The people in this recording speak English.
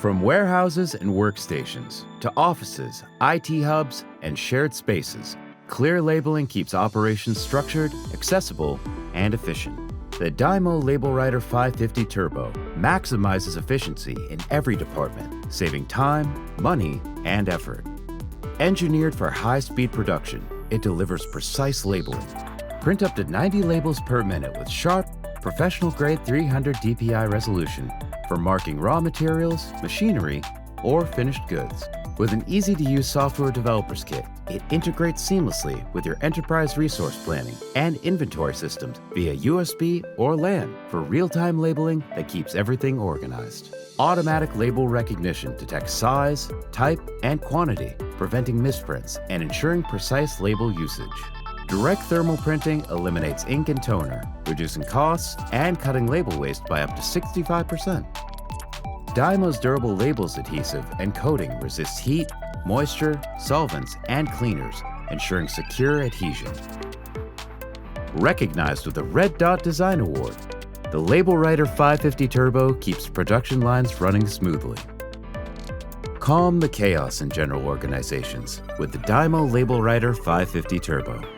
From warehouses and workstations to offices, IT hubs, and shared spaces, clear labeling keeps operations structured, accessible, and efficient. The DYMO LabelWriter 550 Turbo maximizes efficiency in every department, saving time, money, and effort. Engineered for high-speed production, it delivers precise labeling. Print up to 90 labels per minute with sharp, professional-grade 300 dpi resolution for marking raw materials, machinery, or finished goods. With an easy-to-use software developer's kit, it integrates seamlessly with your enterprise resource planning and inventory systems via USB or LAN for real-time labeling that keeps everything organized. Automatic label recognition detects size, type, and quantity, preventing misprints and ensuring precise label usage. Direct thermal printing eliminates ink and toner, reducing costs and cutting label waste by up to 65%. DYMO's durable labels adhesive and coating resists heat, moisture, solvents, and cleaners, ensuring secure adhesion. Recognized with a Red Dot Design Award, the LabelWriter 550 Turbo keeps production lines running smoothly. Calm the chaos in general organizations with the DYMO LabelWriter 550 Turbo.